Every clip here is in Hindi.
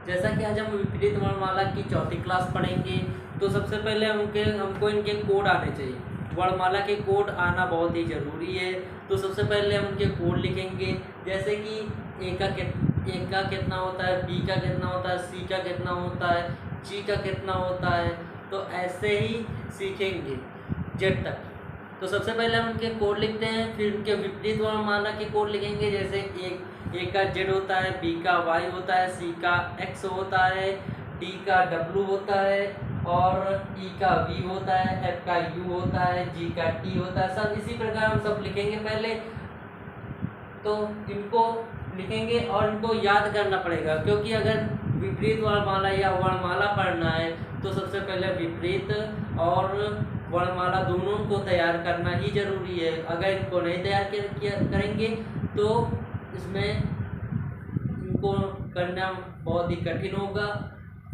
जैसा कि आज हम विपरीत वर्णमाला की चौथी क्लास पढ़ेंगे, तो सबसे पहले हमको इनके कोड आने चाहिए। वर्णमाला के कोड आना बहुत ही ज़रूरी है। तो सबसे पहले हम उनके कोड लिखेंगे, जैसे कि ए का कितना होता है, बी का कितना होता है, सी का कितना होता है, जी का कितना होता है। तो ऐसे ही सीखेंगे जेड तक। तो सबसे पहले हम उनके कोड लिखते हैं, फिर उनके विपरीत वर्णमाला के कोड लिखेंगे। जैसे ए का जेड होता है, बी का वाई होता है, सी का एक्स होता है, डी का डब्लू होता है, और ई का वी होता है, एफ का यू होता है, जी का टी होता है। सब इसी प्रकार हम सब लिखेंगे पहले। तो इनको लिखेंगे और इनको याद करना पड़ेगा, क्योंकि अगर विपरीत वर्णमाला या वर्णमाला पढ़ना है तो सबसे पहले विपरीत और वर्णमाला दोनों को तैयार करना ही जरूरी है। अगर इनको नहीं तैयार करेंगे तो इसमें इनको करना बहुत ही कठिन होगा।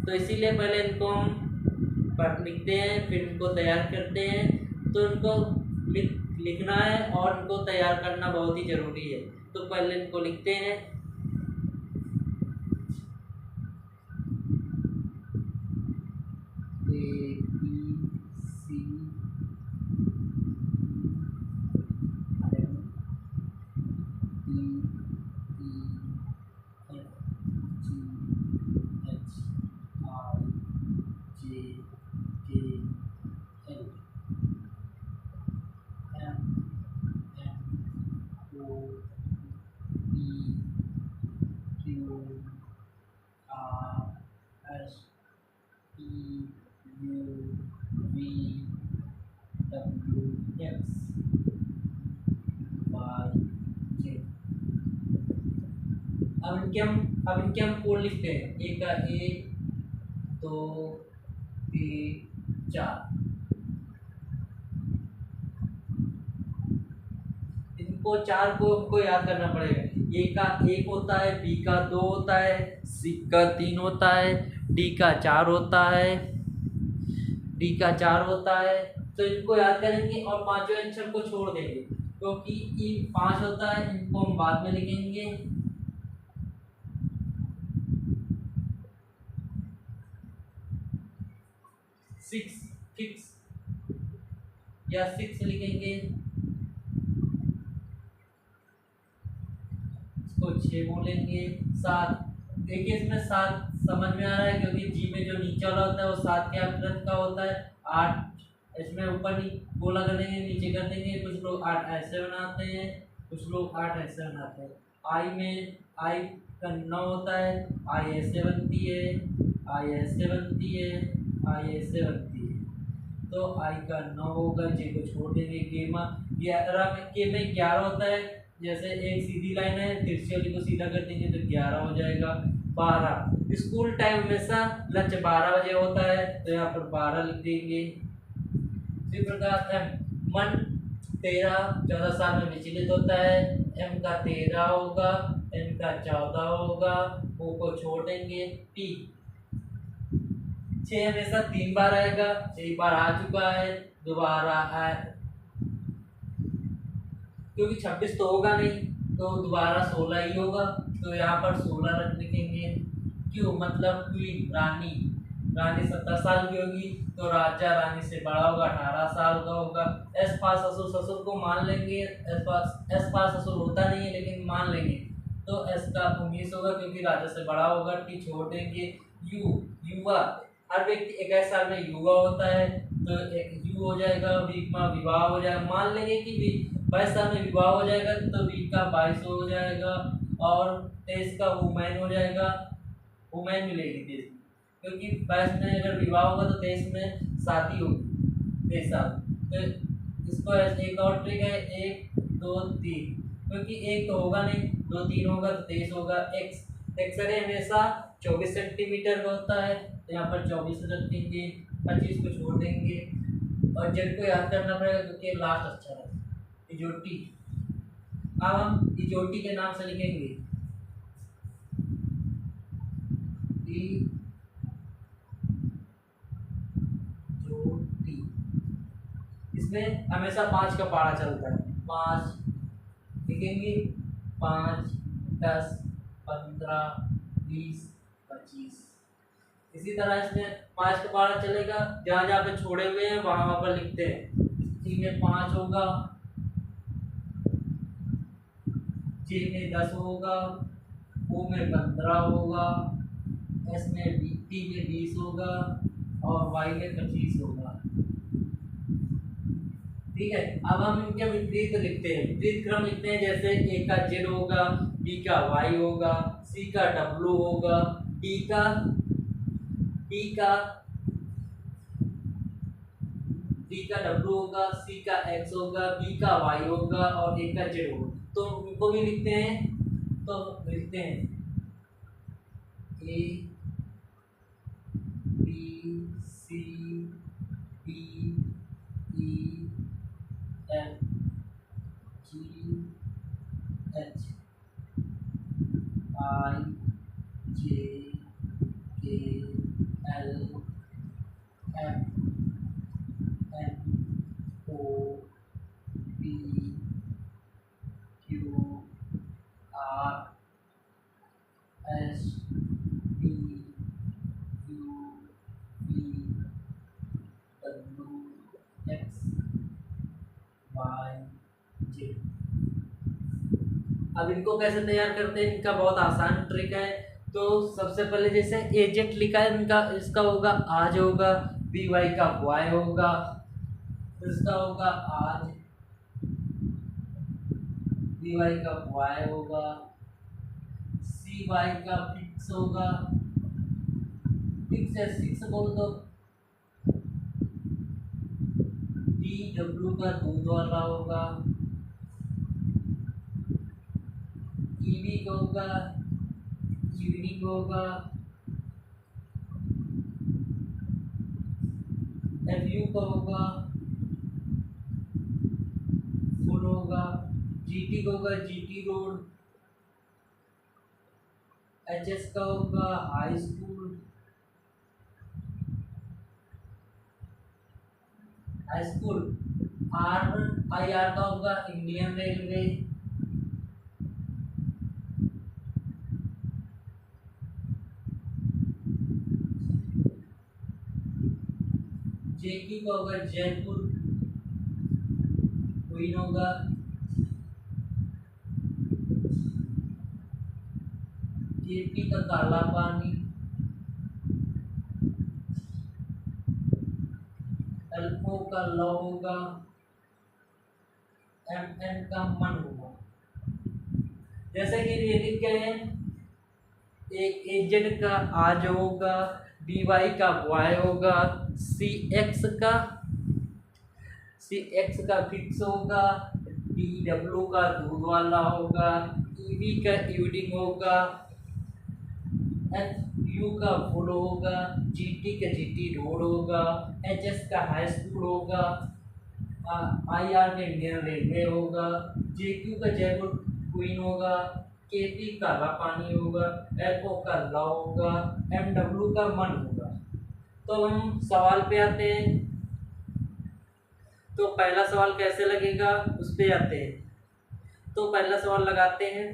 तो इसीलिए पहले इनको हम लिखते हैं, फिर इनको तैयार करते हैं। तो इनको लिखना है और इनको तैयार करना बहुत ही ज़रूरी है। तो पहले इनको लिखते हैं। ए बी सी अब इनके हम कोड लिखते हैं। ए का ए, 2 3 4। इनको चार को हमको याद करना पड़ेगा। ए का 1 होता है, बी का 2 होता है, सी का 3 होता है, डी का 4 होता है, डी का 4 होता है। तो इनको याद करेंगे और पांचों अक्षर को छोड़ देंगे, क्योंकि ई 5 होता है, इनको हम बाद में लिखेंगे। 6 या 6 लिखेंगे। इसको 6 बोलेंगे। 7, देखिए इसमें 7 समझ में आ रहा है, क्योंकि जी में जो नीचे वाला होता है वो 7 के आकृति का होता है। 8 इसमें ऊपर गोला कर देंगे, नीचे कर देंगे। कुछ लोग 8 ऐसे बनाते हैं, कुछ लोग 8 ऐसे बनाते हैं। आई का 9 होता है, आई ऐसे बनती है, आई ऐसे बनती है, आई ऐसे बनती है। तो आई का 9 होगा, जे को छोड़ देंगे। के में 11 होता है। जैसे एक सीधी लाइन है, तिरछी वाली को सीधा कर देंगे तो 11 हो जाएगा। 12, स्कूल टाइम हमेशा लंच 12 बजे होता है, तो यहाँ पर 12 लिख देंगे। इसी प्रकार मन 13-14 साल में विचलित होता है। एम का 13 होगा, एन का 14 होगा, ओ को छोड़ देंगे। टी 6 हमेशा 3 बार आएगा, एक बार आ चुका है, दोबारा आए, क्योंकि 26 तो होगा नहीं, तो दोबारा 16 ही होगा। तो यहाँ पर 16 रख लिखेंगे। क्यों, मतलब क्वीन, रानी 17 साल की होगी, तो राजा रानी से बड़ा होगा, 18 साल का होगा। एस पास ससुर, ससुर को मान लेंगे। एस पास ससुर होता नहीं है, लेकिन मान लेंगे। तो एस का 19 होगा, क्योंकि राजा से बड़ा होगा। टी छोड़ देंगे। युवा, हर व्यक्ति 21 साल में युवा होता है, तो एक यू हो जाएगा। वी का विवाह हो जाएगा, मान लेंगे कि 22 साल में विवाह हो जाएगा, तो वी का 22 हो जाएगा। और 23 का वुमेन हो जाएगा, वुमेन मिलेगी 23, क्योंकि 22 में अगर विवाह होगा तो 23 में शादी होगी, 23 साल। तो इसको एक और ट्रिक है, 1 2 3, क्योंकि 1 तो होगा नहीं, 2 3 होगा तो 23 होगा। एक्सरे हमेशा 24 सेंटीमीटर का होता है, तो यहाँ पर 24 रखेंगे। 25 को छोड़ देंगे। और जेड को याद करना पड़ेगा, क्योंकि लास्ट अच्छा है। इजोटी, अब हम इजोटी के नाम से लिखेंगे। इजोटी, इसमें हमेशा 5 का पहाड़ा चलता है। 5 लिखेंगे। 5 10 15 20 25। 25। इसी तरह इसमें 5 का पहाड़ा चलेगा, जहाँ जहाँ पे छोड़े हुए हैं वहाँ वहाँ पर लिखते हैं। सी में 5 होगा, जे में 10 होगा, ओ में 15 होगा, एस में टी में 20 होगा और वाई में 25 होगा। ठीक है, अब हम इनके विपरीत लिखते हैं, विपरीत क्रम लिखते हैं। जैसे ए का जेड होगा, बी का वाई होगा, सी का डब्ल्यू होगा, डी का डब्ल्यू होगा, सी का एक्स होगा, बी का वाई होगा और ए का जेड होगा। तो इनको भी लिखते हैं, तो लिखते हैं A B C D E F G H I J K L M N O P Q R S T U V W X Y Z. अब इनको कैसे तैयार करते हैं, इनका बहुत आसान ट्रिक है। तो सबसे पहले जैसे एजेंट लिखा है, इनका इसका होगा आज होगा, बी वाई का वाई होगा, इसका होगा आज, बी वाई का वाई होगा, सी वाई का फिक्स होगा, फिक्स है 6 बोल दो, डी डब्ल्यू का दूध वाला होगा, ईवी का होगा इवनिंग होगा, एफयू का होगा फुल होगा, जीटी का होगा जीटी रोड, एचएस का होगा high school, are I R का होगा इंडियन रेलवे, जेक्यू का होगा जयपुर, क्वीन होगा, जेपी का काला पानी, एल्को का लौ होगा, एम का मन होगा। जैसे कि ये लिख गए हैं, एक एजेड का आज होगा, बी वाई का वाई होगा, सी एक्स का फिक्स होगा, डी डब्ल्यू का दूध वाला होगा, ईवी का ईविनिंग होगा, एफ यू का फुल होगा, जीटी का जीटी रोड होगा, एचएस का हाई स्कूल होगा, आई आर का इंडियन रेलवे होगा, जेक्यू का जयपुर क्वीन होगा, केपी काला पानी होगा, एलओ का लॉ होगा, एमडब्ल्यू का मन होगा। तो हम सवाल पे आते हैं। तो पहला सवाल कैसे लगेगा उस पे आते हैं। तो पहला सवाल लगाते हैं,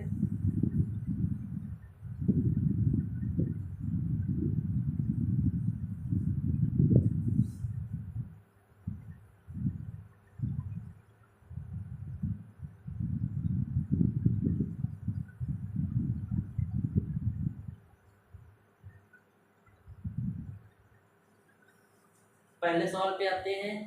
पहले सवाल पे आते हैं।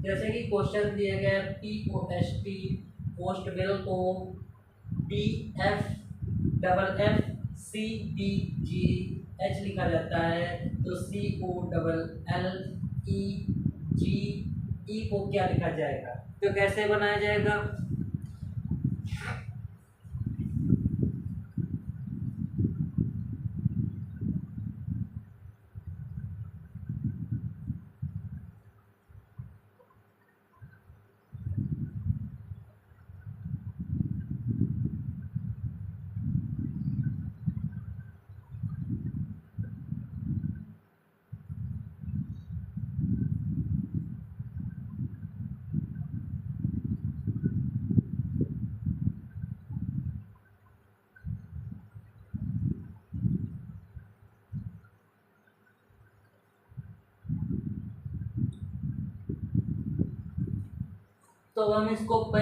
जैसे कि क्वेश्चन दिया गया है POST पोस्ट बिल को DFFCDGH लिखा जाता है, तो COLLEGE को क्या लिखा जाएगा, तो कैसे बनाया जाएगा। तो हम इसको हम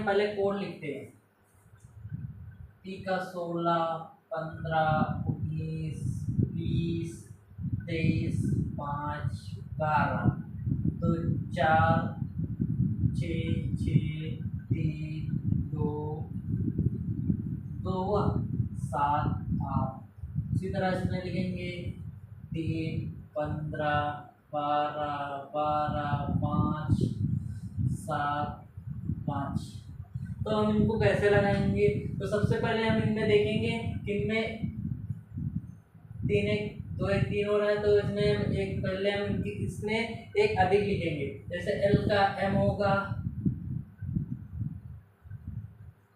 पहले कोड लिखते हैं। T का 16, 15, 19, 20, 23, 5, 12, तो 4, 6, 3, 2 हुआ, 7, 8। इसी तरह इसमें लिखेंगे 3, 15, 12, 5, 7, 5। तो हम इनको कैसे लगाएंगे, तो सबसे पहले हम इनमें देखेंगे किनमें 3 एक 2 एक 3 हो रहा है, तो इसमें एक पहले हम इसमें एक अधिक लिखेंगे। जैसे L का M होगा,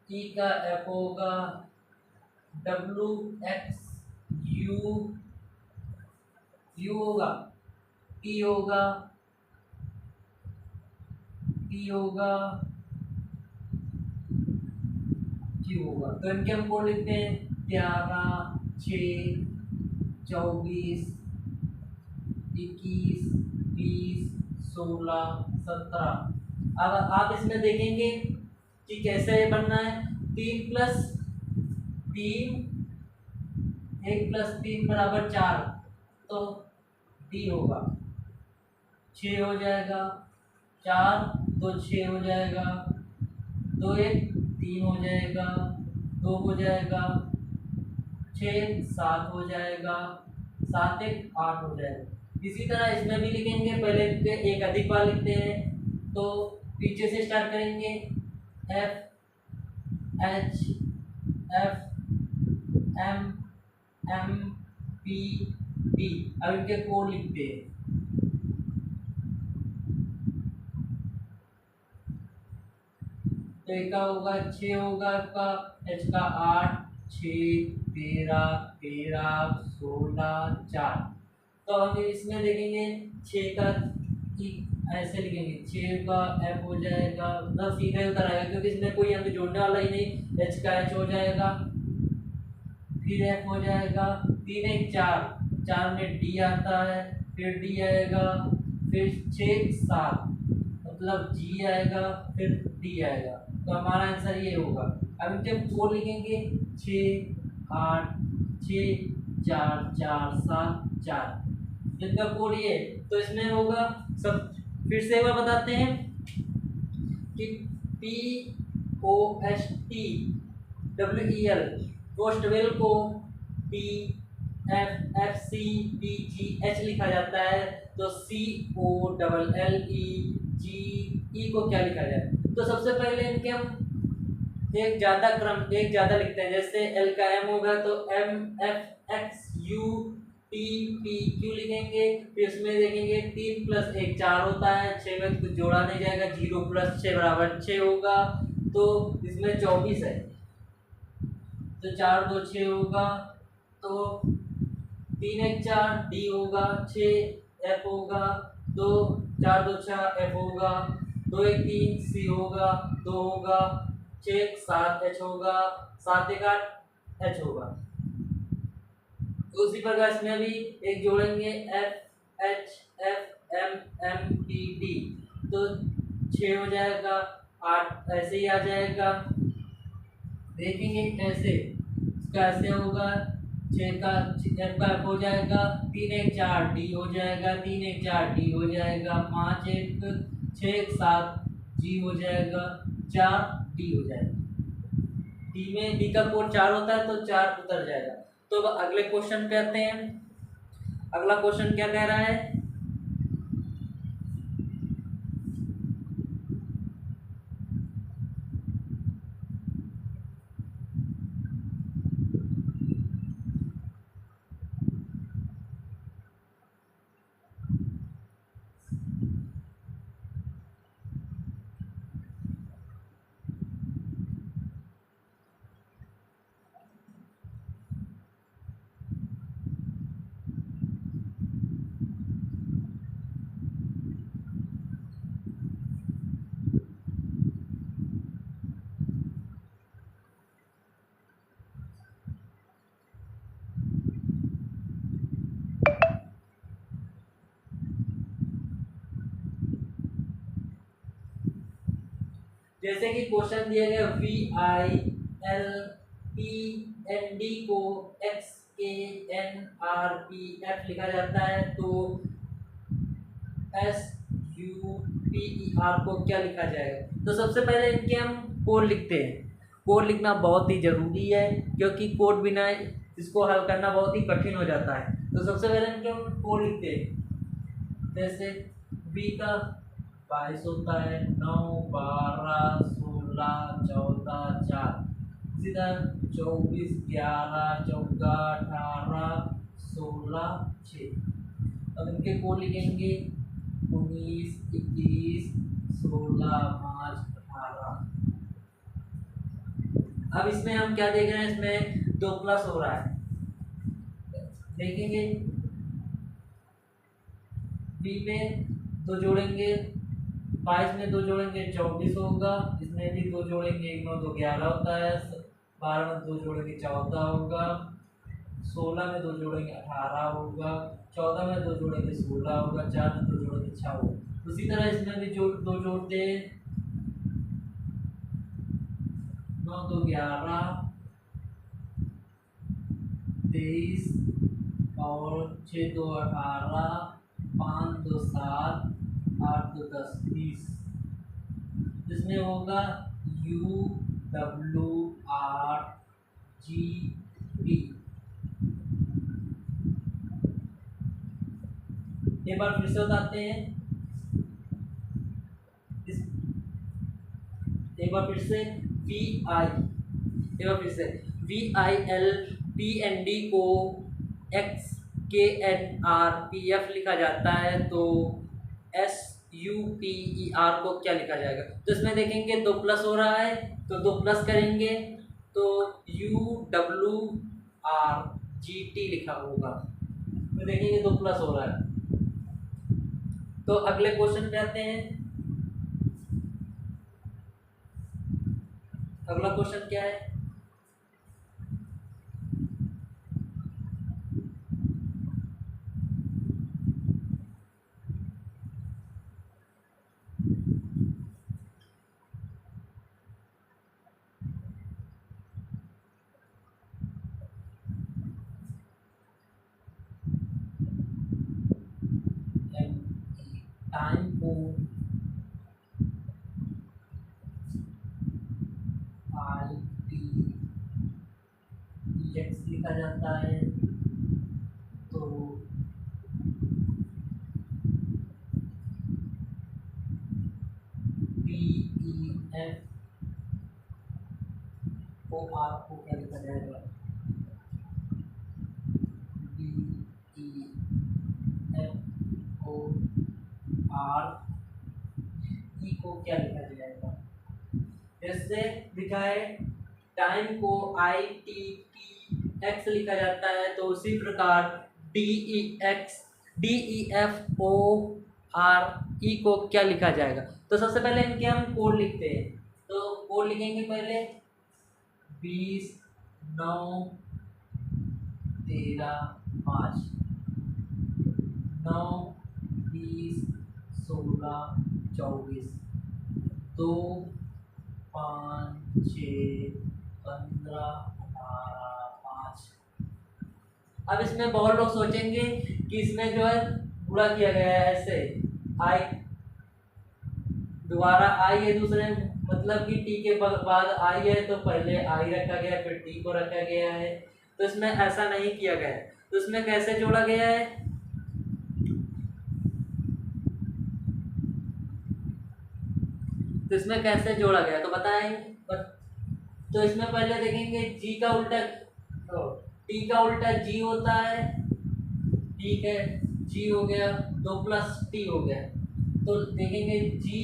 E का F होगा, W X U होगा, P होगा, Q होगा। तो इनके हम कोड लिखते हैं 11, 6, 24, 21, 20, 16, 17। अब आप इसमें देखेंगे कि कैसे बनना है। 3 + 3 1 + 3 = 4, तो D होगा। 6 हो जाएगा, 4 2 6 हो जाएगा, 2 1 3 हो जाएगा, 2 हो जाएगा, 6 7 हो जाएगा, 7 1 8 हो जाएगा। इसी तरह इसमें भी लिखेंगे, पहले एक अधिक बार लिखते हैं, तो पीछे से स्टार्ट करेंगे F H F M M P D। अब इनके कोड लिखते हैं। तो एक का होगा 6 होगा, आपका H का 8, 6, 13, 16, 4। तो हम इसमें देखेंगे 6 का ऐसे लिखेंगे, 6 का F हो जाएगा, मतलब सीधे उतर आएगा क्योंकि इसमें कोई हमें जोड़ने वाला ही नहीं। H का H हो जाएगा, फिर F हो जाएगा, 3 1 4, 4 में D आता है, फिर D आएगा, फिर 6 7, मतलब G आएगा, फिर D आएगा। तो हमारा आंसर ये होगा। अब इनके कोड लिखेंगे 6 8 6 4 4 7 4। इनका कोड ये, तो इसमें होगा सब। फिर से एक बार बताते हैं कि POSTWEL पोस्ट बिल को DFFCDGH लिखा जाता है, तो COLLEGE को क्या लिखा जाए। तो सबसे पहले इनके हम एक ज़्यादा लिखते हैं। जैसे L का M होगा तो MFXUTPQ लिखेंगे। फिर इसमें देखेंगे 3 + 1 4 होता है, 6 में कुछ जोड़ा नहीं जाएगा, 0 + 6 = 6 होगा, तो इसमें 24 है, तो 4 2 6 होगा, तो 3 1 4 D होगा, 6 F होगा, 2 4 2 6 F होगा, 2 1 3 C होगा, 2 होगा, 6 7 H होगा, 7 1 8 H होगा। तो उसी प्रकार इसमें भी एक जोड़ेंगे F H F M M P D, तो 6 हो जाएगा, 8 ऐसे ही आ जाएगा। देखेंगे कैसे, इसका ऐसे होगा, 6 का F का F हो जाएगा, 3 1 4 D हो जाएगा, 3 1 4 D हो जाएगा, 5 1 6 एक 7 जी हो जाएगा, 4 डी हो जाएगा। डी में डी का कोड 4 होता है तो 4 उतर जाएगा। तो अब अगले क्वेश्चन पे आते हैं। अगला क्वेश्चन क्या कह रहा है? जैसे कि क्वेश्चन दिया गया V I L P N D को X K N R P F लिखा जाता है, तो S U P E R को क्या लिखा जाएगा? तो सबसे पहले इनके हम कोड लिखते हैं। कोड लिखना बहुत ही जरूरी है, क्योंकि कोड बिना इसको हल करना बहुत ही कठिन हो जाता है। तो सबसे पहले इनके हम कोड लिखते हैं। जैसे बी का 22 होता है, 9 12 16 14 4, इसी तरह 24 11 14 18 16 6। अब इनके कोड लिखेंगे 19 21 16 5 18। अब इसमें हम क्या देख रहे हैं? इसमें 2 प्लस हो रहा है, देखेंगे बी में 2 जोड़ेंगे, 22 में 2 जोड़ेंगे 24 होगा, इसमें भी 2 जोड़ेंगे 1 9 2 11 होता है, 12 में 2 जोड़ेंगे 14 होगा, 16 में 2 जोड़ेंगे 18 होगा, 14 में 2 जोड़ेंगे 16 होगा, 4 में 2 जोड़ेंगे 6 होगा। उसी तरह इसमें भी 2 जोड़ते हैं, 9 2 11 23 और 6 2 18 5 2 7 8 2 10 20। इसमें होगा U W R G B। एक बार फिर से बताते हैं, एक बार फिर से V I L P N D को X K N R P F लिखा जाता है, तो S U P E R को क्या लिखा जाएगा? तो इसमें देखेंगे 2 प्लस हो रहा है, तो 2 प्लस करेंगे तो U W R G T लिखा होगा। तो देखेंगे 2 प्लस हो रहा है। तो अगले क्वेश्चन पे आते हैं। अगला क्वेश्चन क्या है? टाइम को आई टी एक्स लिखा जाता है, तो P E F O R को क्या लिखा जाएगा? B E F O R E को क्या लिखा जाएगा? जैसे लिखा है टाइम को आई टी टी एक्स लिखा जाता है, तो उसी प्रकार D E F O R E को क्या लिखा जाएगा? तो सबसे पहले इनके हम कोड लिखते हैं। तो कोड लिखेंगे पहले 20 9 13 5, 9 20 16 24 2 5 6 15 18 5। अब इसमें बहुत लोग सोचेंगे कि इसमें जो है बुरा किया गया है, ऐसे आई दोबारा आई है दूसरे, मतलब कि टी के बाद आई है तो पहले आई रखा गया फिर टी को रखा गया है। तो इसमें ऐसा नहीं किया गया है। तो इसमें कैसे जोड़ा गया है, तो इसमें कैसे जोड़ा गया तो बताएं। तो इसमें पहले देखेंगे जी का उल्टा, टी का उल्टा जी होता है, ठीक है, जी हो गया, 2 + टी हो गया। तो देखेंगे जी,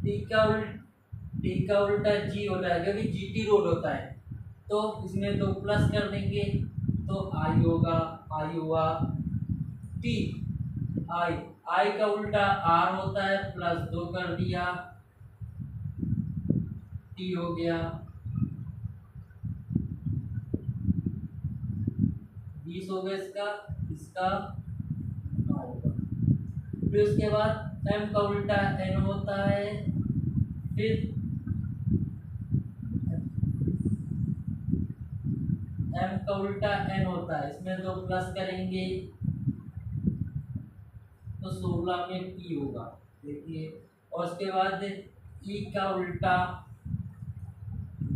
टी का उल्टा जी होता है क्योंकि जीटी रोड होता है। तो इसमें 2 प्लस कर देंगे तो आई होगा, आई हुआ टी, आई, आई का उल्टा आर होता है, +2 कर दिया, टी हो गया, 20 हो गया इसका, इसका 9 होगा। फिर उसके बाद एम का उल्टा एन होता है, फिर एम का उल्टा एन होता है, इसमें 2 प्लस करेंगे तो 16 में पी होगा, देखिए। और उसके बाद ई का उल्टा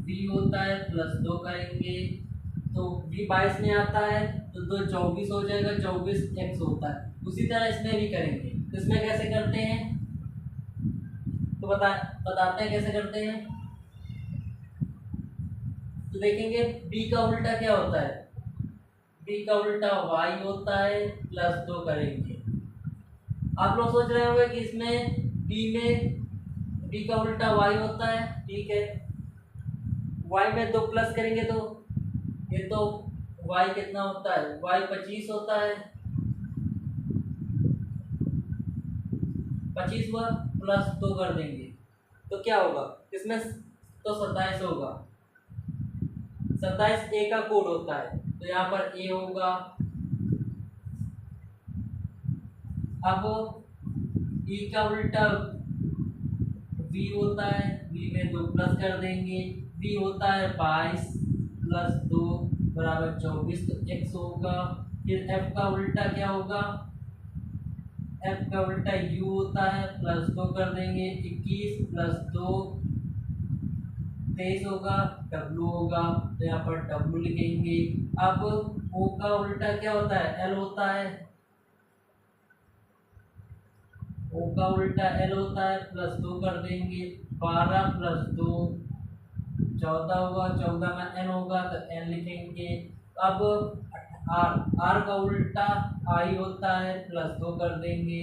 वी होता है, +2 करेंगे तो वी 22 में आता है तो 2 24 हो जाएगा, 24 एक्स होता है। उसी तरह इसमें भी करेंगे। तो इसमें कैसे करते हैं, तो बताते हैं कैसे करते हैं। तो देखेंगे बी का उल्टा क्या होता है, बी का उल्टा वाई होता है, +2 करेंगे। आप लोग सोच रहे होंगे कि इसमें बी का उल्टा वाई होता है, ठीक है, वाई में 2 प्लस करेंगे तो ये तो वाई कितना होता है, वाई 25 होता है, 25 हुआ, +2 कर देंगे तो क्या होगा इसमें, तो 27 होगा। 27 ए का कोड होता है तो यहाँ पर ए होगा। अब ई का उल्टा वी होता है, वी में 2 प्लस कर देंगे, वी होता है 22 +2 बराबर 24 तो एक्स होगा। फिर एफ का उल्टा क्या होगा, एफ का उल्टा यू होता है, +2 कर देंगे, 21 +2 23 होगा, डब्लू होगा तो यहाँ पर डब्लू लिखेंगे। अब ओ का उल्टा क्या होता है, एल होता है, ओ का उल्टा एल होता है, +2 कर देंगे, 12 +2 14 होगा, 14 में एन होगा तो एन लिखेंगे। अब आर का उल्टा आई होता है, +2 कर देंगे,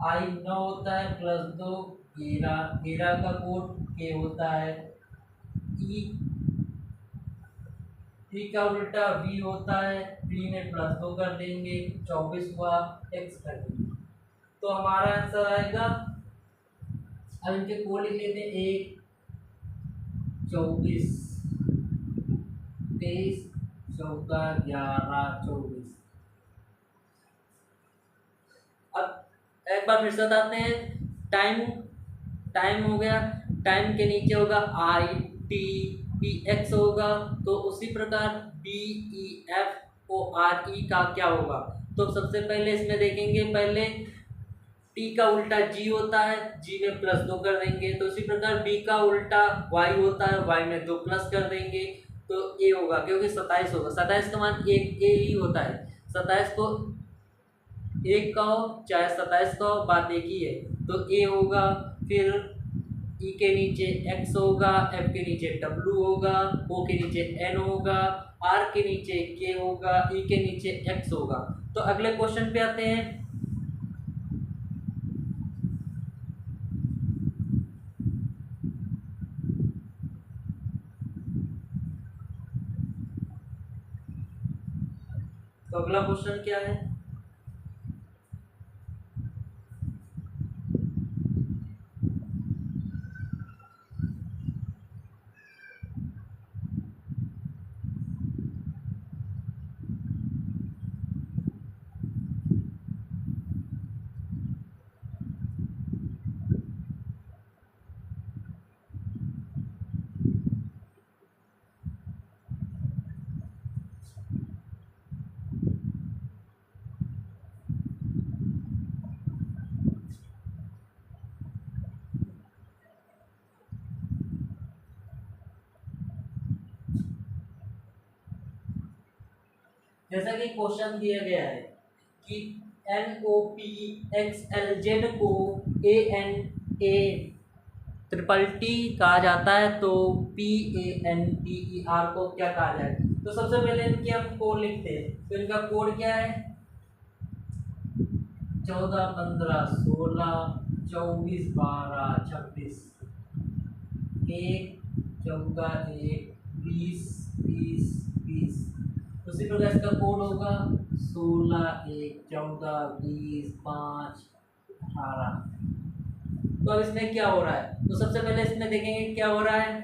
आई 9 होता है, +2 11, 11 का कोड के होता है। ई का उल्टा वी होता है, वी में +2 कर देंगे, 24 हुआ, एक्स कर देंगे तो हमारा आंसर आएगा। अब इनके कोड लिख लेते हैं, 1 24 23 14 11 24। अब एक बार फिर से बताते हैं, टाइम, टाइम हो गया, टाइम के नीचे होगा आई टी पी एक्स होगा, तो उसी प्रकार B E F O R E का क्या होगा। तो सबसे पहले इसमें देखेंगे, पहले टी का उल्टा जी होता है, जी में +2 कर देंगे, तो उसी प्रकार बी का उल्टा वाई होता है, वाई में 2 प्लस कर देंगे तो ए होगा, क्योंकि 27 होगा, 27 का मान एक ए ही होता है, 27 को एक का हो चाहे 27 का हो, बात एक ही है तो ए होगा। फिर ई के नीचे एक्स होगा, एफ के नीचे डब्लू होगा, ओ के नीचे एन होगा, आर के नीचे के होगा, ई के नीचे एक्स होगा। तो अगले क्वेश्चन पे आते हैं। तो अगला क्वेश्चन क्या है, जैसा कि क्वेश्चन दिया गया है कि NOPXLZ को ANA ट्रिपल टी कहा जाता है, तो PANTER को क्या कहा जाएगा? तो सबसे पहले इनके हम कोड लिखते हैं। तो इनका कोड क्या है? 14 15 16 24 12 26 1 14 1 20 20 20। उसी प्रकार इसका कोड होगा 16 1 14 20 5 18। तो अब इसमें क्या हो रहा है? तो सबसे पहले इसमें देखेंगे क्या हो रहा है।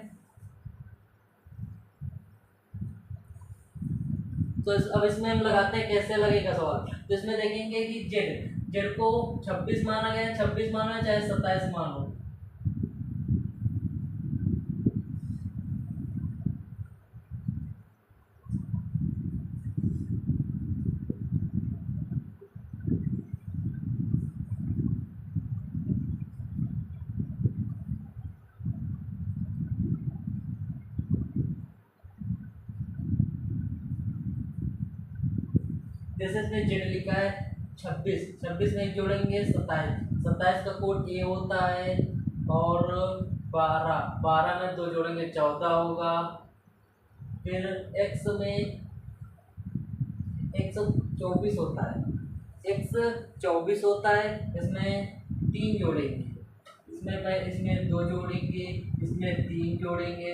तो अब इसमें हम लगाते हैं कैसे लगेगा सवाल। तो इसमें देखेंगे कि जेड जेड को 26 माना गया, 26 मानो चाहे 27 मानो। जैसे इसमें जेड लिखा है 26, 26 में जोड़ेंगे 27, 27 का कोड ए होता है, और 12, 12 में 2 जोड़ेंगे 14 होगा। फिर एक्स में 124 होता है, एक्स 24 होता है, इसमें 3 जोड़ेंगे, इसमें 2 जोड़ेंगे, इसमें 3 जोड़ेंगे,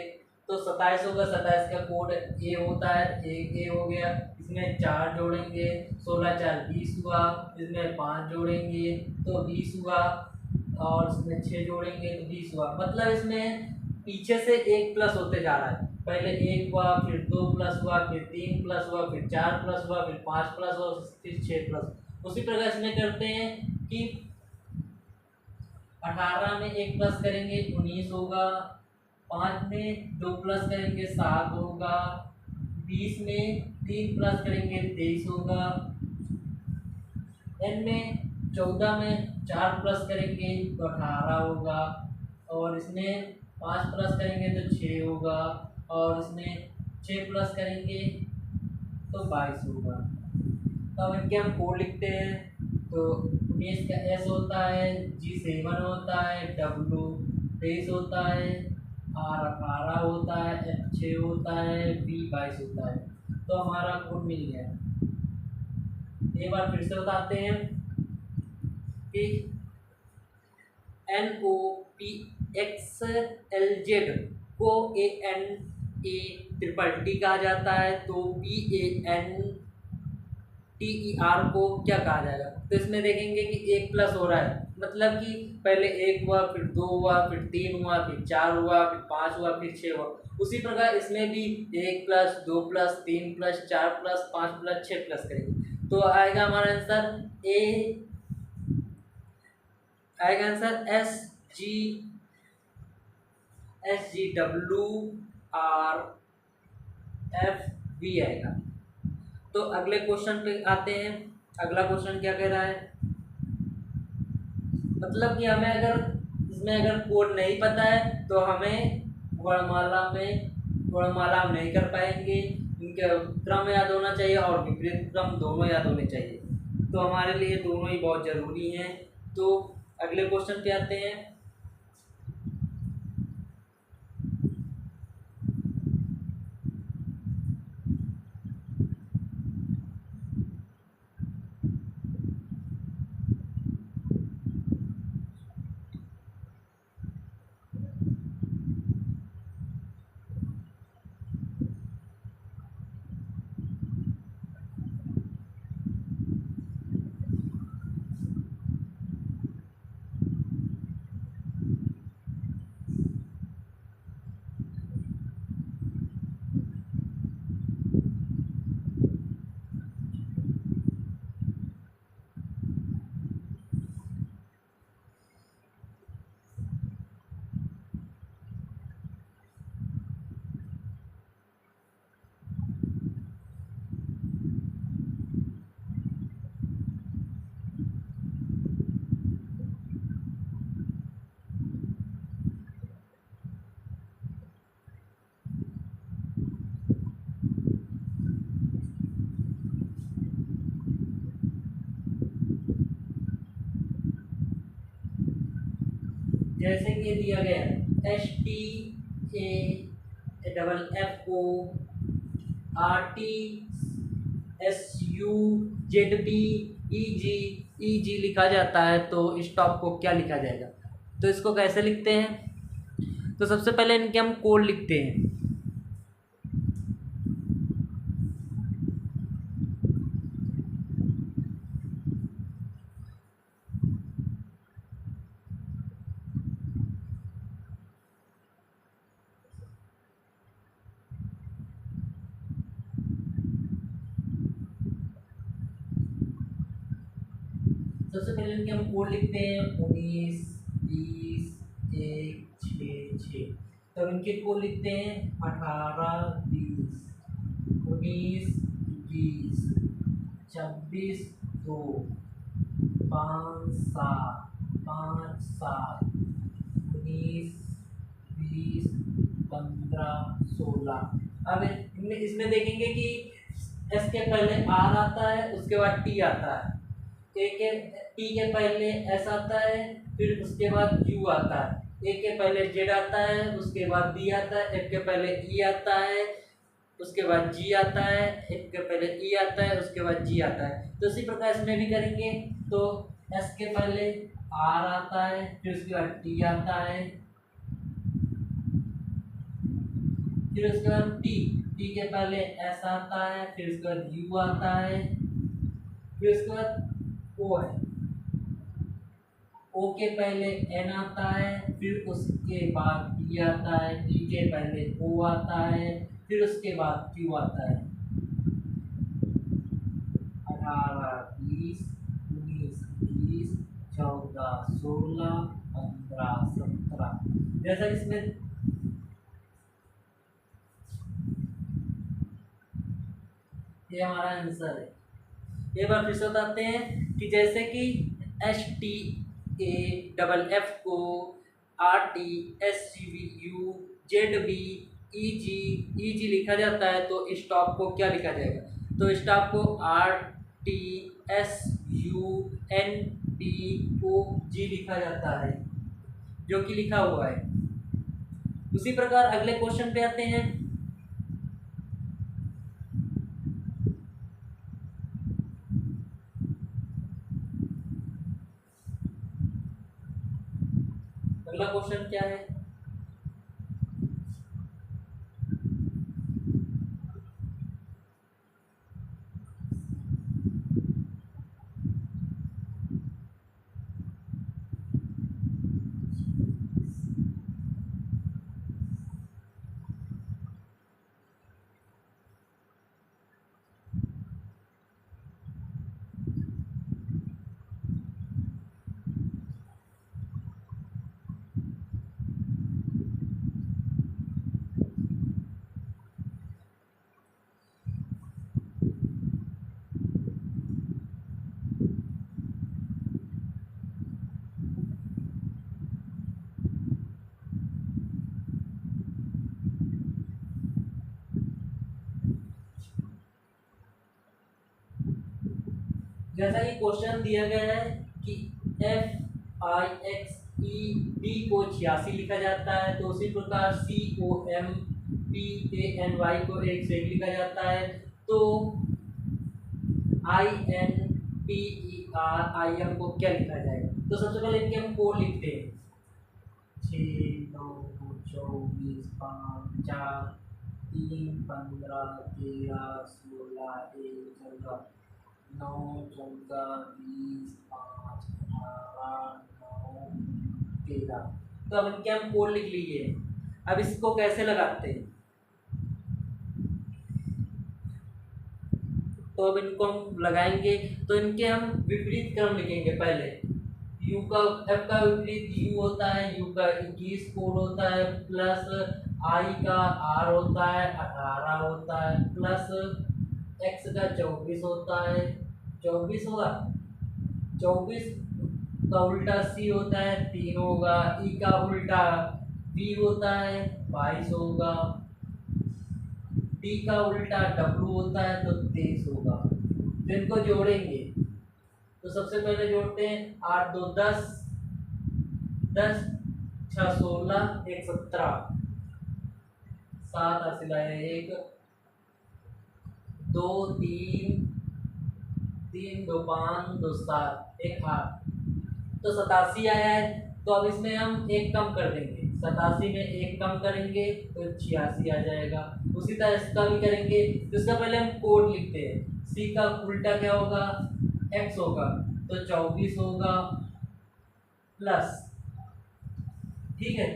तो 27 होगा। 27 का कोड ए होता है, एक ए हो गया, इसमें 4 जोड़ेंगे, 16 4 20 हुआ, इसमें 5 जोड़ेंगे तो 20 हुआ, और इसमें 6 जोड़ेंगे तो 20 हुआ। मतलब इसमें पीछे से 1 प्लस होते जा रहा है। पहले 1 हुआ, फिर 2 प्लस हुआ, फिर 3 प्लस हुआ, फिर 4 प्लस हुआ, फिर 5 प्लस हुआ, फिर 6 प्लस। उसी प्रकार इसमें करते हैं कि 18 में 1 प्लस करेंगे 19 होगा, 5 में 2 प्लस करेंगे 7 होगा, 20 में 3 प्लस करेंगे 23 होगा, एन में 14 में 4 प्लस करेंगे तो 18 होगा, और इसमें 5 प्लस करेंगे तो 6 होगा, और इसमें 6 प्लस करेंगे तो 22 होगा। तो अब इनके हम कोड लिखते हैं। तो 19 का एस होता है, G7 होता है, W 23 होता है, R 18 होता है, F 6 होता है, B 22 होता है। तो हमारा कोड मिल गया। एक बार फिर से बताते हैं कि NOPXLZ को ANA ट्रिपल टी कहा जाता है, तो PANTER को क्या कहा जाएगा? तो इसमें देखेंगे कि 1 प्लस हो रहा है, मतलब कि पहले 1 हुआ, फिर 2 हुआ, फिर 3 हुआ, फिर 4 हुआ, फिर 5 हुआ, फिर 6 हुआ। उसी प्रकार इसमें भी 1 plus 2 plus 3 plus 4 plus 5 plus 6 plus करेंगे, तो आएगा हमारा आंसर SGWRFB आएगा। तो अगले क्वेश्चन पे आते हैं। अगला क्वेश्चन क्या कह रहा है? मतलब कि हमें अगर कोड नहीं पता है तो हमें वर्णमाला हम नहीं कर पाएंगे। इनके क्रम याद होना चाहिए और विपरीत क्रम दोनों याद होने चाहिए, तो हमारे लिए दोनों ही बहुत ज़रूरी हैं। तो अगले क्वेश्चन पे आते हैं। जैसे कि दिया गया STAFFORTSUZB EG लिखा जाता है, तो स्टॉप को क्या लिखा जाएगा? तो इसको कैसे लिखते हैं? तो सबसे पहले इनके हम कोड लिखते हैं। सबसे पहले इनके हम कोड लिखते हैं 19 20 1 6 6। तो इनके कोड लिखते हैं 18 20 19 20 26 2 5 7 5 7 19 20 15 16। अब इसमें देखेंगे कि एस के पहले आर आता है, उसके बाद टी आता है, टी के पहले एस आता है, फिर उसके बाद यू आता है, ए के पहले जेड आता है, उसके बाद बी आता है, एफ के पहले ई आता है, उसके बाद जी आता है, एफ के पहले ई आता है, उसके बाद जी आता है। तो इसी प्रकार इसमें भी करेंगे। तो एस के पहले आर आता है, फिर उसके बाद टी आता है, फिर उसके बाद टी के पहले एस आता है, फिर उसके बाद यू आता है, फिर उसके बाद ओ है, ओ के पहले एन आता है, फिर उसके बाद डी आता है, डी के पहले ओ आता है, फिर उसके बाद क्यू आता है। 18 20 19 20 14 16 15 17। जैसा इसमें ये हमारा आंसर है। एक बार फिर से बताते हैं कि जैसे कि STAFF को RTSUZB लिखा जाता है, तो स्टॉप को क्या लिखा जाएगा? तो स्टॉप को RTSUNDOG लिखा जाता है, जो कि लिखा हुआ है। उसी प्रकार अगले क्वेश्चन पे आते हैं। अगला क्वेश्चन क्या है? जैसा कि क्वेश्चन दिया गया है कि FIXED को 86 लिखा जाता है, तो उसी प्रकार COMPANY को 101 लिखा जाता है, तो INPERIM को क्या लिखा जाएगा? तो सबसे पहले इनके हम कोड लिखते हैं 6 9 24 5 4 3 15 13 16 1 14 9 14 20 5 18 9 13। तो अब इनके हम कोड लिख लीजिए। अब इसको कैसे लगाते हैं? तो अब इनको हम लगाएंगे, तो इनके हम विपरीत क्रम लिखेंगे। पहले यू का एफ का विपरीत यू होता है, यू का 21 कोड होता है, प्लस आई का आर होता है 18 होता है, प्लस एक्स का 24 होता है 24 होगा, 24 का उल्टा सी होता है 3 होगा, ई का उल्टा बी होता है 22 होगा, डी का उल्टा डब्लू होता है तो 23 होगा। तो इनको जोड़ेंगे, तो सबसे पहले जोड़ते हैं 8 2 10 10 छः 16 एक 17 7 हासिल आया 1 2 3 3 2 5 2 7 1 8 तो 87 आया है। तो अब इसमें हम एक कम कर देंगे, 87 में एक कम करेंगे तो 86 आ जाएगा। उसी तरह इसका भी करेंगे। तो इसका पहले हम कोड लिखते हैं। सी का उल्टा क्या होगा, एक्स होगा, तो 24 होगा प्लस, ठीक है,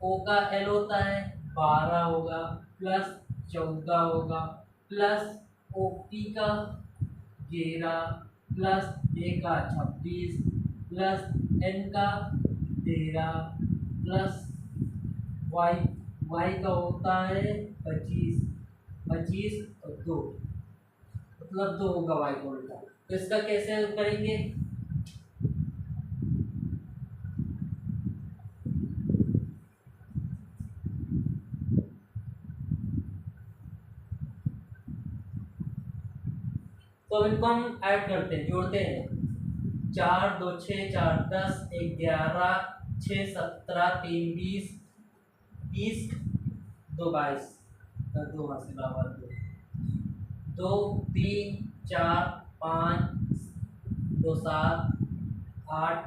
ओ का एल होता है 12 होगा प्लस 14 होगा प्लस ओ पी का 11 प्लस ए का 26 प्लस एन का 13 प्लस वाई का होता है 25 25 और 2 मतलब 2 होगा वाई का उल्टा। तो इसका कैसे करेंगे, तो अब इनको हम ऐड करते हैं, जोड़ते हैं। 4 2 6 4 10 1 11 6 17 3 20 20 2 22 2 हासिल आवा 2 3 4 5 2 7 8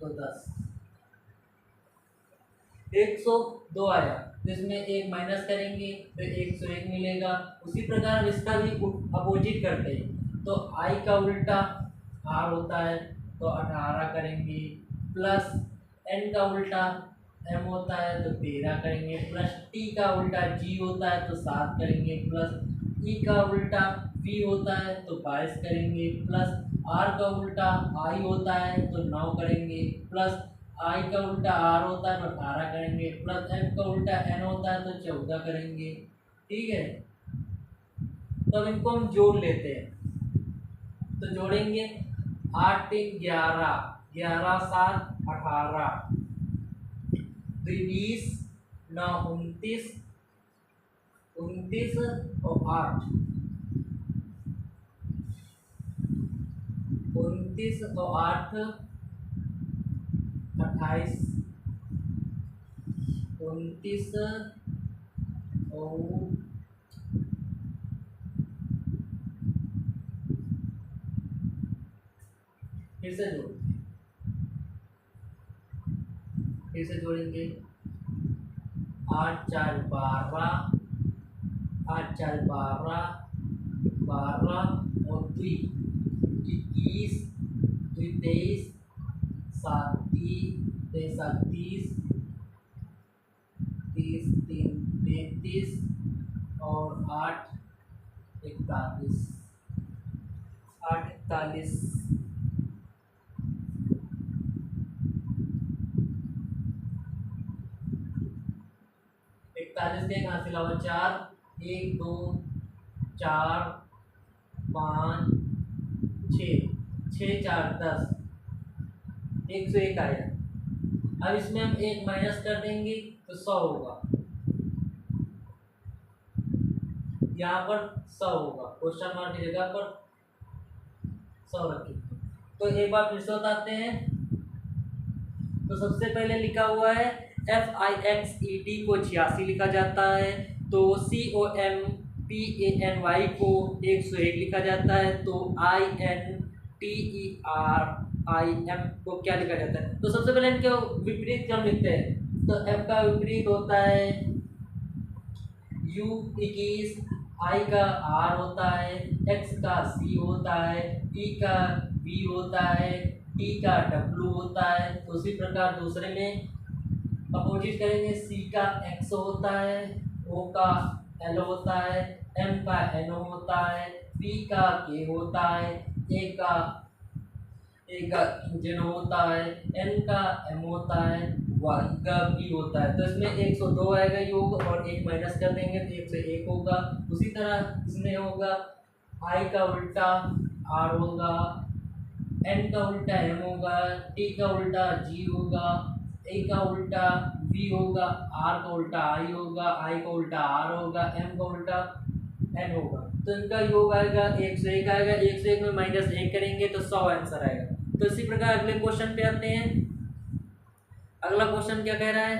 2 10 102 आया। तो इसमें एक माइनस करेंगे तो 101 मिलेगा। उसी प्रकार हम इसका भी अपोजिट करते हैं। तो आई का उल्टा आर होता है तो 18 करेंगे प्लस एन का उल्टा एम होता है तो 13 करेंगे प्लस टी का उल्टा जी होता है तो 7 करेंगे प्लस ई का उल्टा वी होता है तो 22 करेंगे प्लस आर का उल्टा आई होता है तो 9 करेंगे प्लस आई का उल्टा आर होता है तो 18 करेंगे प्लस एम का उल्टा एन होता है तो 14 करेंगे, ठीक है। तो अब इनको हम जोड़ लेते हैं। तो जोड़ेंगे 8 3 11 11 7 18 2 20 9 29 29 और 8 29 और 8 28 29 और फिर से जोड़ेंगे 8 4 12 8 4 12 12 और 2 21 2 23 7 3 30 30 3 33 और 8 41 8 41 41 के हासिल हुआ 4 1 2 4 5 6 6 4 10 101 आया। अब इसमें हम एक माइनस कर देंगे तो 100 होगा, यहाँ पर 100 होगा, क्वेश्चन मार्क की जगह पर 100 रखेंगे। तो एक बार फिर से बताते हैं। तो सबसे पहले लिखा हुआ है FIXED को 86 लिखा जाता है, तो COMPANY को 101 लिखा जाता है, तो INTERIM को क्या लिखा जाता है। तो सबसे पहले इनके विपरीत हम लिखते हैं। तो F का विपरीत होता है U 21, I का R होता है, X का C होता है, E का V होता है, T का W होता है। तो उसी प्रकार दूसरे में अपोजिट करेंगे। C का X होता है, O का L होता है, M का N होता है, P का K होता है, A का इंजन होता है, N का M होता है, Y का B होता है। तो इसमें 102 आएगा योग और एक माइनस कर देंगे तो 101 होगा। उसी तरह इसमें होगा I का उल्टा R होगा, N का उल्टा M होगा, T का उल्टा G होगा, A का उल्टा V होगा, R का उल्टा I होगा, I का उल्टा R होगा, M का उल्टा N होगा। तो इनका योग आएगा 101 आएगा। 101 में -1 करेंगे तो 100 आंसर आएगा। तो इसी प्रकार अगले क्वेश्चन पे आते हैं। अगला क्वेश्चन क्या कह रहा है,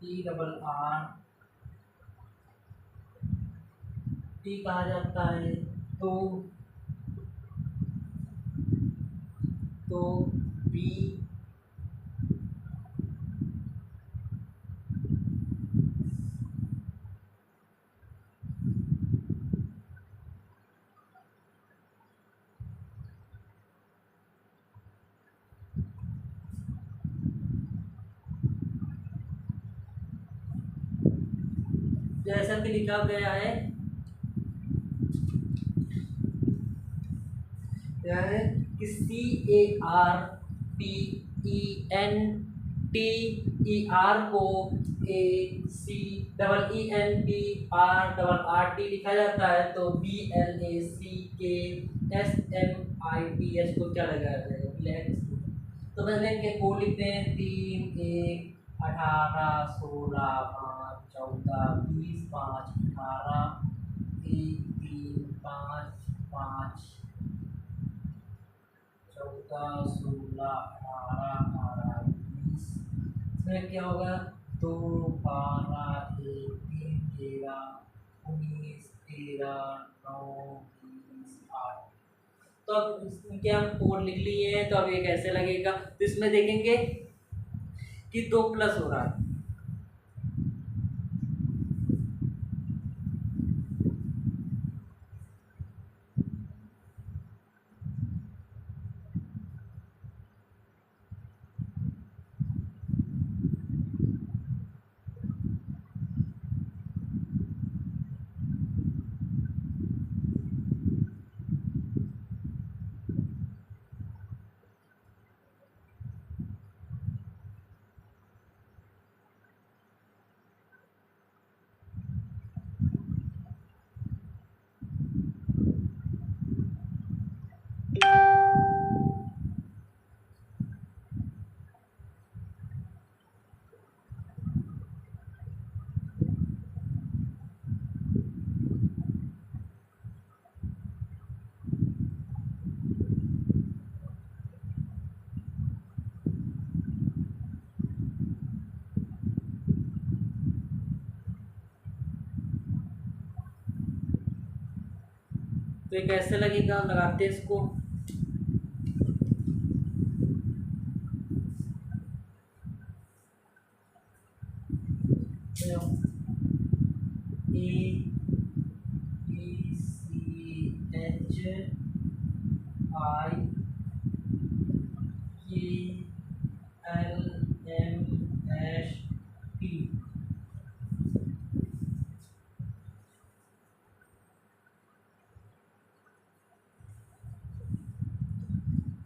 CAR को ACEENTRT कहा जाता है। तो बी जैसा कि लिखा गया है, यह है कि CARPENTER को ACEENTRRT लिखा जाता है। तो BLACKSMITH को क्या लगाया जाएगा, ब्लैक। तो पहले इनके कोड लिखते हैं, 3 1 18 16 5 14 20 5 18 1 3 5 5 14 16 18 20। इसमें क्या होगा, 2 12 1 3 13 19 13 9 20 8। तो अब इनके हम कोड लिख लिए हैं। तो अब ये कैसे लगेगा, तो इसमें देखेंगे कि 2 प्लस हो रहा है। तो ये कैसे लगेगा, लगाते हैं इसको। ABCHIKLMST।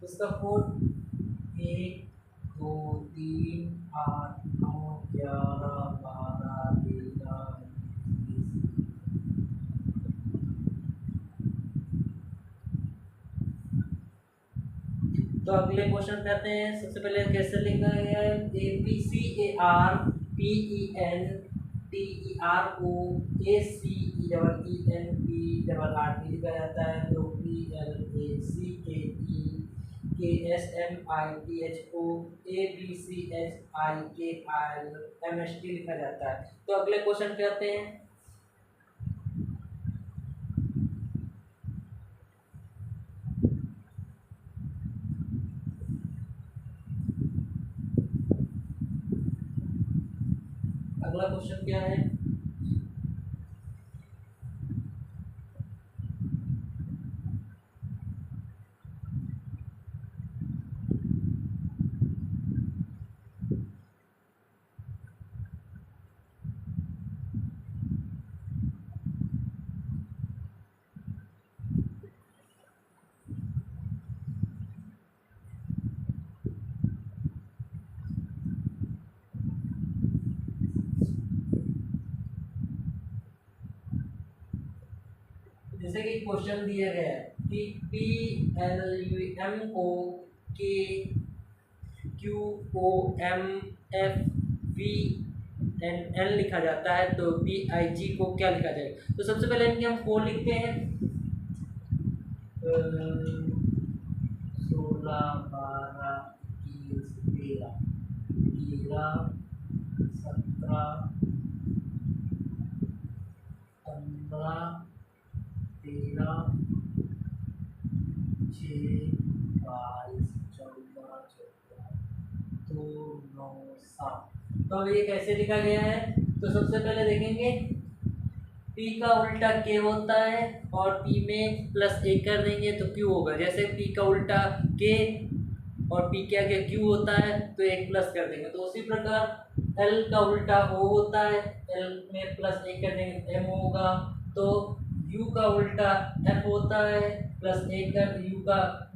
इसका कोड 1 2 3 8 9 11 12 13 तो अगले क्वेश्चन पे आते हैं। सबसे पहले कैसे लिखा गया है, ABCARPENTER को ACEENTRRT लिखा जाता है। तो BLACKEKSMITH को ABCHIKLMST लिखा जाता है। तो अगले क्वेश्चन पे आते हैं। अगला क्वेश्चन क्या है? जैसे कि क्वेश्चन दिया गया है कि P L U M O K Q O M F V N L लिखा जाता है, तो पी आई जी को क्या लिखा जाएगा? तो सबसे पहले इनके हम कोड लिखते हैं। 16 12 21 13 13 17 15 13 6 22 14 2 9 7। तो अब ये कैसे लिखा गया है? तो सबसे पहले देखेंगे P का उल्टा K होता है और P में प्लस एक कर देंगे तो Q होगा। जैसे P का उल्टा K और P क्या क्या Q होता है तो एक प्लस कर देंगे। तो उसी प्रकार L का उल्टा O होता है, L में प्लस एक कर देंगे तो M होगा। तो U का उल्टा F होता है, प्लस एक कर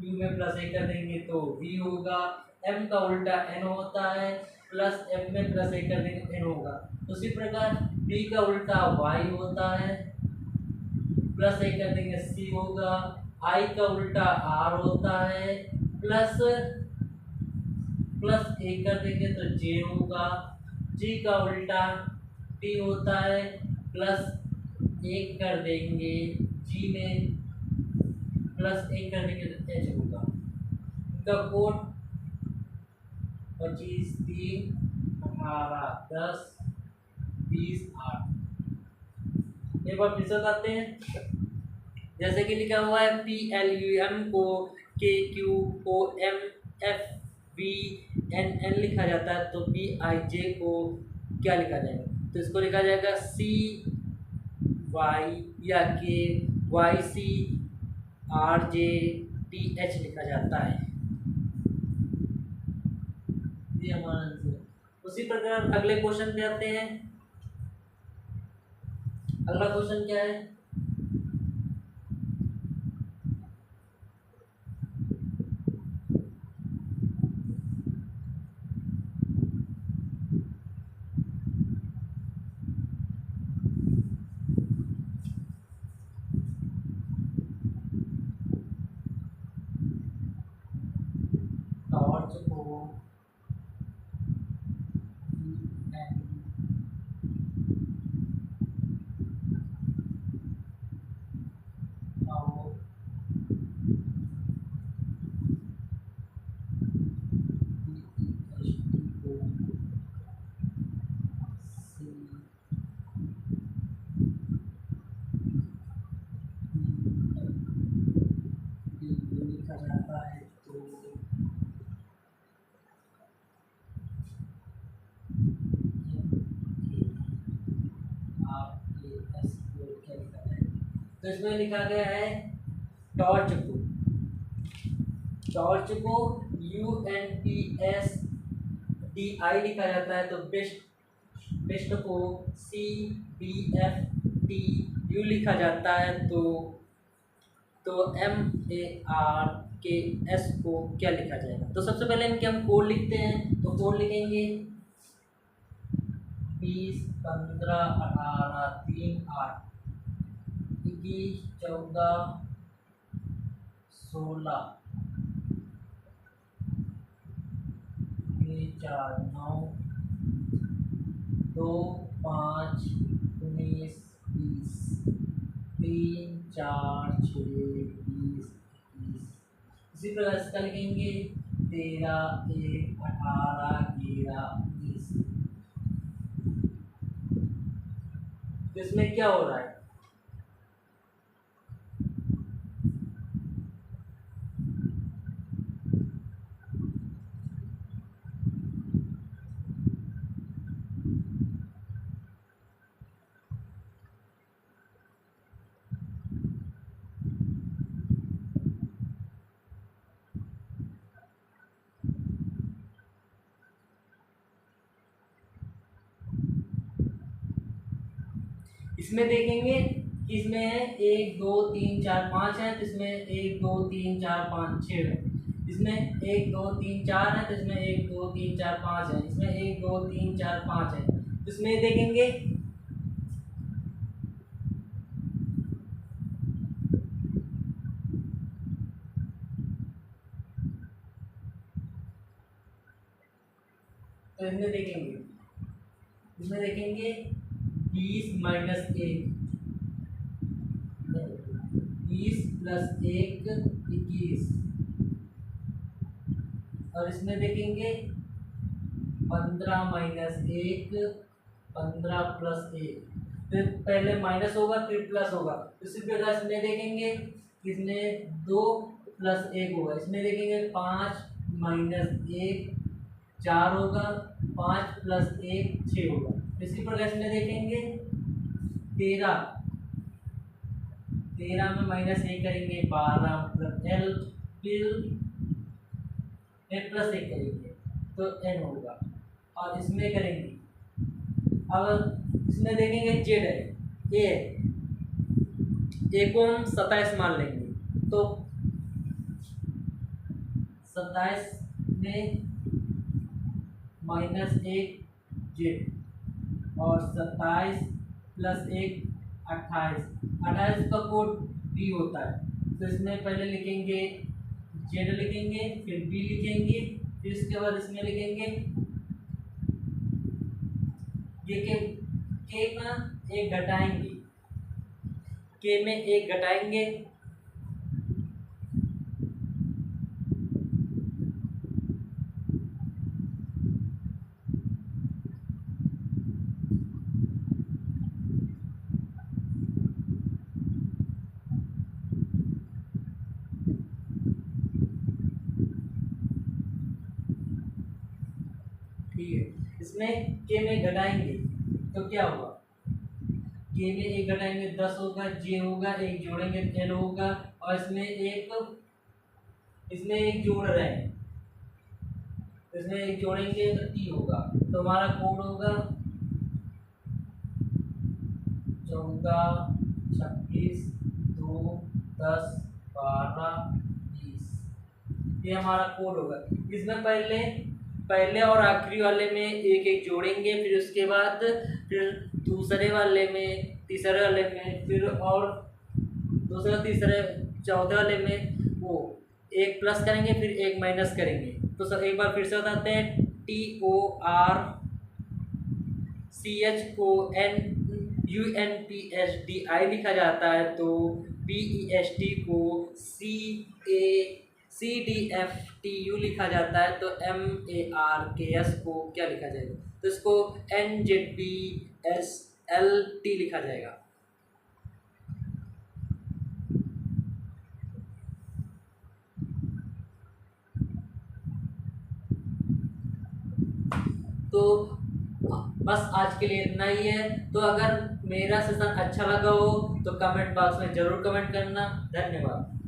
U में प्लस एक कर देंगे तो V होगा। M का उल्टा N होता है, प्लस M में प्लस एक कर देंगे N होगा। उसी प्रकार P का उल्टा Y होता है, प्लस एक कर देंगे C होगा। I का उल्टा R होता है, प्लस एक कर देंगे तो J होगा। G का उल्टा T होता है, प्लस एक कर देंगे G में, प्लस एक कर देंगे तो H होगा। इनका कोड 25 3 18 10 20 8। एक बार फिर से बताते हैं। जैसे कि लिखा हुआ है पी एल यू एम को K Q O M F V N N लिखा जाता है, तो पी आई जे को क्या लिखा जाएगा? तो इसको लिखा जाएगा सी वाई या K Y C R J T H लिखा जाता है। ये हमारा आंसर। उसी प्रकार अगले क्वेश्चन पे आते हैं। अगला क्वेश्चन क्या है? टॉर्च को लिखा जाता है, तो इसमें लिखा गया है टॉर्च को U N T S D I लिखा जाता है, तो बेस्ट को C B F T U लिखा जाता है, तो M A R K S को क्या लिखा जाएगा? तो सबसे पहले इनके हम कोड लिखते हैं। तो कोड लिखेंगे 20 15 18 3 8 21 14 16 4 9 2 5 19 20 3 4 6 20 21। इसी प्रकार इसका लिखेंगे 13 1 18 11 19। तो इसमें क्या हो रहा है? इसमें देखेंगे इसमें है 1 2 3 4 5 है, तो इसमें 1 2 3 4 5 6 है। इसमें 1 2 3 4 है, तो इसमें 1 2 3 4 5 है। इसमें 1 2 3 4 5 है, तो इसमें देखेंगे तो इसमें देखेंगे 20 माइनस 1 20 प्लस 1 21, और इसमें देखेंगे 15 माइनस 1 15 प्लस 1, फिर पहले माइनस होगा फिर प्लस होगा। इसी प्रकार इसमें देखेंगे इसमें 2 प्लस 1 होगा। इसमें देखेंगे 5 माइनस 1 4 होगा, 5 प्लस 1 6 होगा। इसी प्रकार इसमें देखेंगे 13 में माइनस 1 करेंगे 12 प्लस एल फिर प्लस 1 करेंगे तो एन होगा। और इसमें करेंगे अब इसमें देखेंगे जेड है ए को हम 27 मान लेंगे, तो 27 में माइनस 1 जेड और 27 प्लस 1 28 का कोड बी होता है। तो इसमें पहले लिखेंगे जेड लिखेंगे, फिर बी लिखेंगे, फिर इसके बाद इसमें लिखेंगे ये के में एक घटाएंगे, के में एक घटाएंगे ठीक है। इसमें के में घटाएंगे तो क्या होगा, के में एक घटाएंगे 10 होगा, जे होगा, एक जोड़ेंगे एल होगा, और इसमें एक जोड़ रहे हैं, इसमें एक जोड़ेंगे तो टी होगा। तो हमारा कोड होगा 14 26 2 10 12 20, ये हमारा कोड होगा। इसमें पहले और आखिरी वाले में एक एक जोड़ेंगे, फिर उसके बाद फिर दूसरे वाले में तीसरे वाले में फिर और दूसरे तीसरे चौथे वाले में वो एक प्लस करेंगे फिर एक माइनस करेंगे। तो सर एक बार फिर से बताते हैं, TORCH को UNPHDI लिखा जाता है, तो BEST को CDFTU लिखा जाता है, तो MARKS को क्या लिखा जाएगा, तो इसको NZBSLT लिखा जाएगा। तो बस आज के लिए इतना ही है। तो अगर मेरा सेशन अच्छा लगा हो तो कमेंट बॉक्स में ज़रूर कमेंट करना। धन्यवाद।